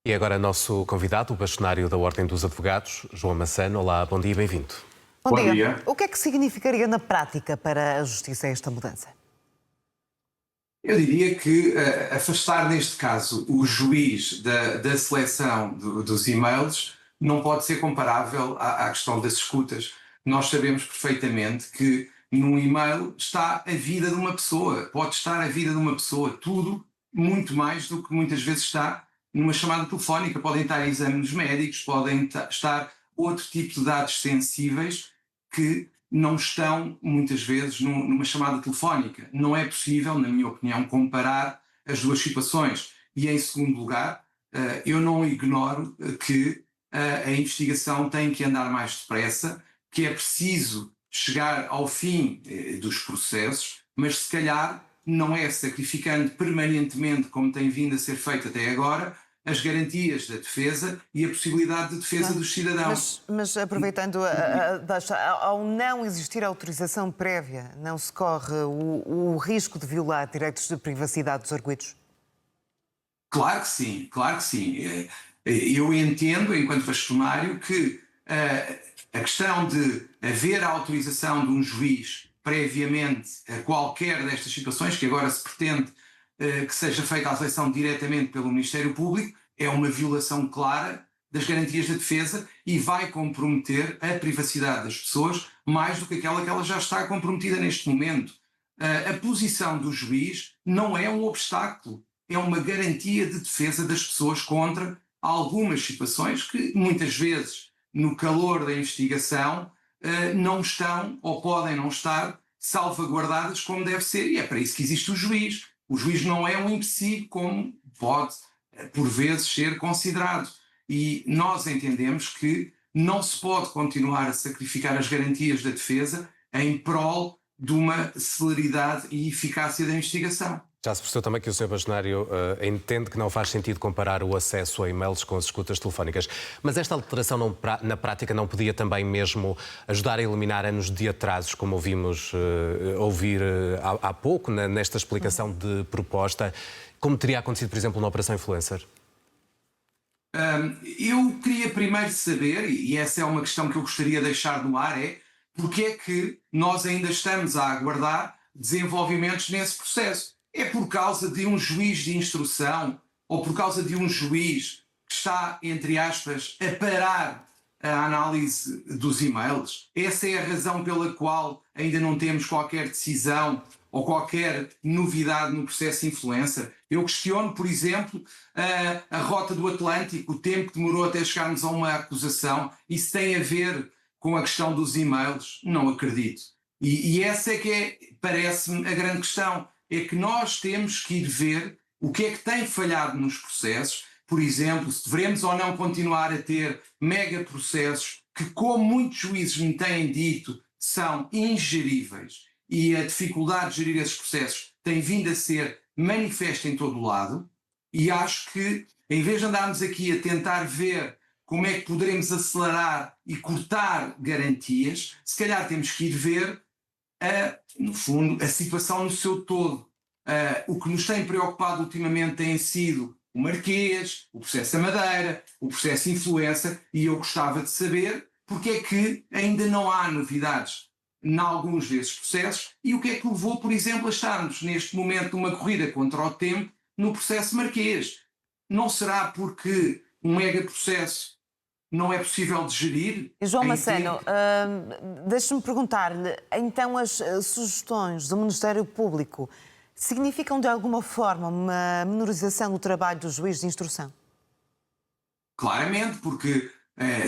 E agora nosso convidado, o bastonário da Ordem dos Advogados, João Massano. Olá, bom dia e bem-vindo. Bom dia. dia. O que é que significaria na prática para a Justiça esta mudança? Eu diria que afastar, neste caso, o juiz da seleção dos e-mails não pode ser comparável à questão das escutas. Nós sabemos perfeitamente que num e-mail está a vida de uma pessoa, pode estar a vida de uma pessoa, tudo, muito mais do que muitas vezes está numa chamada telefónica. Podem estar exames médicos, podem estar outro tipo de dados sensíveis que não estão, muitas vezes, numa chamada telefónica. Não é possível, na minha opinião, comparar as duas situações. E, em segundo lugar, eu não ignoro que a investigação tem que andar mais depressa, que é preciso chegar ao fim dos processos, mas se calhar não é sacrificando permanentemente, como tem vindo a ser feito até agora, as garantias da defesa e a possibilidade de defesa dos cidadãos. Mas aproveitando, ao não existir autorização prévia, não se corre o risco de violar direitos de privacidade dos arguidos? Claro que sim, claro que sim. Eu entendo, enquanto bastonário, que a questão de haver a autorização de um juiz previamente a qualquer destas situações, que agora se pretende que seja feita a seleção diretamente pelo Ministério Público, é uma violação clara das garantias da defesa e vai comprometer a privacidade das pessoas mais do que aquela que ela já está comprometida neste momento. A posição do juiz não é um obstáculo, é uma garantia de defesa das pessoas contra algumas situações que muitas vezes, no calor da investigação, não estão ou podem não estar salvaguardadas como deve ser, e é para isso que existe o juiz. O juiz não é um empecilho como pode, por vezes, ser considerado. E nós entendemos que não se pode continuar a sacrificar as garantias da defesa em prol de uma celeridade e eficácia da investigação. Já se percebeu também que o Sr. Bastonário entende que não faz sentido comparar o acesso a e-mails com as escutas telefónicas. Mas esta alteração na prática não podia também mesmo ajudar a eliminar anos de atrasos, como ouvimos ouvir há pouco, nesta explicação de proposta, como teria acontecido, por exemplo, na Operação Influencer? Eu queria primeiro saber, e essa é uma questão que eu gostaria de deixar no ar, é porque é que nós ainda estamos a aguardar desenvolvimentos nesse processo. É por causa de um juiz de instrução ou por causa de um juiz que está, entre aspas, a parar a análise dos e-mails? Essa é a razão pela qual ainda não temos qualquer decisão ou qualquer novidade no processo influencer? Eu questiono, por exemplo, a rota do Atlântico, o tempo que demorou até chegarmos a uma acusação. Isso tem a ver com a questão dos e-mails? Não acredito. E essa é que é, parece-me, a grande questão. É que nós temos que ir ver o que é que tem falhado nos processos. Por exemplo, se devemos ou não continuar a ter mega processos que, como muitos juízes me têm dito, são ingeríveis, e a dificuldade de gerir esses processos tem vindo a ser manifesta em todo o lado, e acho que, em vez de andarmos aqui a tentar ver como é que poderemos acelerar e cortar garantias, se calhar temos que ir ver no fundo, a situação no seu todo. O que nos tem preocupado ultimamente tem sido o Marquês, o processo da Madeira, o processo Influencer, e eu gostava de saber porque é que ainda não há novidades em alguns desses processos e o que é que levou, por exemplo, a estarmos neste momento numa corrida contra o tempo no processo Marquês. Não será porque um mega processo não é possível de gerir? João Massano, deixe-me perguntar-lhe, então as sugestões do Ministério Público significam de alguma forma uma menorização do trabalho do juiz de instrução? Claramente, porque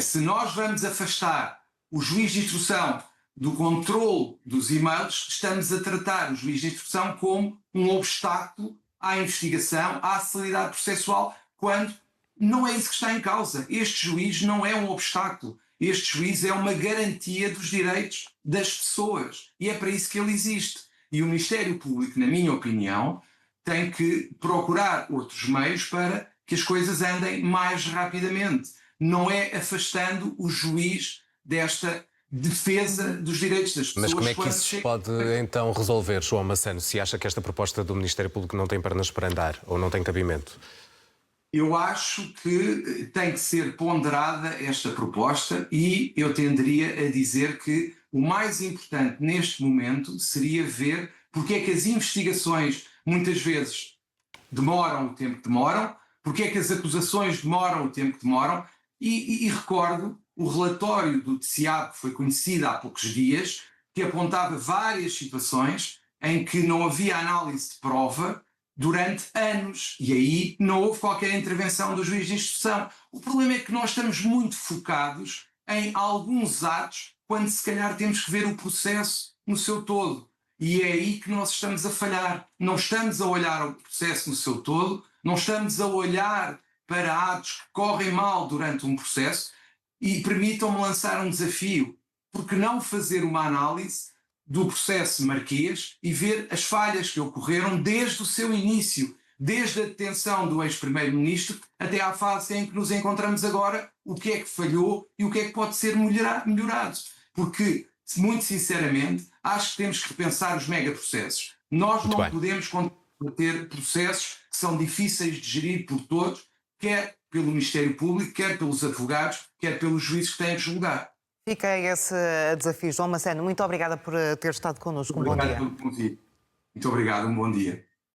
se nós vamos afastar o juiz de instrução do controle dos e-mails, estamos a tratar o juiz de instrução como um obstáculo à investigação, à celeridade processual, quando não é isso que está em causa. Este juiz não é um obstáculo. Este juiz é uma garantia dos direitos das pessoas. E é para isso que ele existe. E o Ministério Público, na minha opinião, tem que procurar outros meios para que as coisas andem mais rapidamente. Não é afastando o juiz desta defesa dos direitos das pessoas. Mas como é que isso se pode então resolver, João Massano, se acha que esta proposta do Ministério Público não tem pernas para andar ou não tem cabimento? Eu acho que tem que ser ponderada esta proposta e eu tenderia a dizer que o mais importante neste momento seria ver porque é que as investigações muitas vezes demoram o tempo que demoram, porque é que as acusações demoram o tempo que demoram e recordo o relatório do TCIAP que foi conhecido há poucos dias, que apontava várias situações em que não havia análise de prova durante anos e aí não houve qualquer intervenção do juiz de instrução. O problema é que nós estamos muito focados em alguns atos quando se calhar temos que ver o processo no seu todo. E é aí que nós estamos a falhar. Não estamos a olhar o processo no seu todo, não estamos a olhar para atos que correm mal durante um processo e permitam-me lançar um desafio. Por que não fazer uma análise do processo Marquês e ver as falhas que ocorreram desde o seu início, desde a detenção do ex-primeiro-ministro até à fase em que nos encontramos agora, o que é que falhou e o que é que pode ser melhorado. Porque, muito sinceramente, acho que temos que repensar os megaprocessos. Nós Muito não bem. podemos ter processos que são difíceis de gerir por todos, quer pelo Ministério Público, quer pelos advogados, quer pelos juízes que têm que julgar. Fica esse desafio. João Maceno, muito obrigada por ter estado connosco. Um bom Obrigado dia. pelo convite. Muito obrigado, um bom dia.